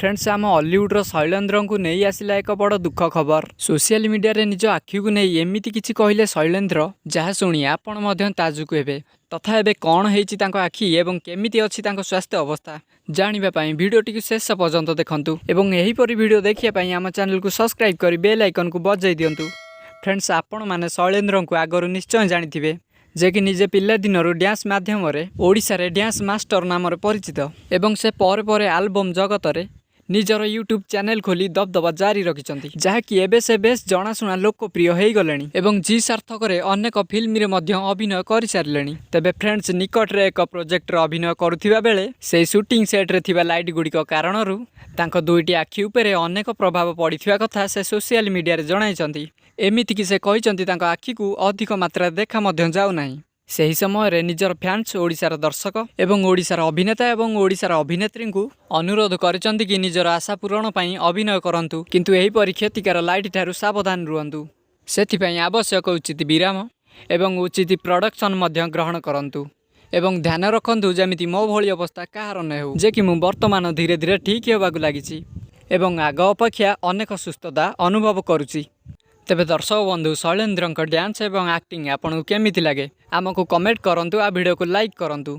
Friends आम Hollywood Shailendra को नहीं आसला एक बड़ दुख खबर। सोशल मीडिया रे निज आखि को नहीं एमती किसी कहले शैलेन्द्र जहाँ शुणी आपण ताजुक हे तथा एबे कौन होती आखि एवं केमिति अछि तांको स्वास्थ्य अवस्था जानापी भिडियोटी शेष पर्यंत देखंतु एवं एहीपरि भिडियो देखिए आम चैनल को सब्सक्राइब कर बेल आइकन को बजाई दिंतु। फ्रेंड्स आपण मैंने शैलेन्द्र को आगरू निश्चय जानिथिबे जे कि निजे पिला दिनरु डांस माध्यम रे ओडिशा रे डांस मास्टर नाम परिचित एवं से पर पर आल्बम जगत रे निजर यूट्यूब चैनल खोली दबदबा जारी रखिछंती जहाँकि एबे से बेस जनाशुना लोकप्रिय हो गलेनी एवं जी सार्थक रे अनेक फिल्म रे मध्य अभिनय कर सारिलेनी। तेबे फ्रेंड्स निकट रे एक प्रोजेक्ट रे अभिनय करुथिबा बेले से शूटिंग सेट रे थिबा लाइट गुड़िक कारणरू तांको दुईटी आखि उपरे अनेक प्रभाव पड़िथिबा कथा से सोशल मीडिया रे जणाइछंती। एमिति कि से कहिछंती तांको आखि को अधिक मात्रा देखा मध्य जाउ नाही। सही समय रे निजर फैंस ओडिशार दर्शक एवं ओडिशार अभिनेता एवं ओडिशार अभिनेत्री को अनुरोध करिसंती कि निजर आशा पूरण पई अभिनय करंतु किंतु एही परि क्षतिकार लाइट ठारू सावधान रुहंतु। सेथिपई आवश्यक उचित विराम एवं उचित प्रोडक्शन मध्य ग्रहण करंतु एवं ध्यान रखंतु जेमिति मो भली अवस्था काହାର न हो जे कि मु वर्तमान धीरे धीरे ठीक हेबाकु लागिछि एवं आग अपेक्षा अनेक सुस्थता अनुभव करुछि। तेबे दर्शक बंधु शैलेन्द्र डांस एवं एक्टिंग आपको केमिति लगे आमको कमेंट करंतु आ वीडियो को लाइक करंतु।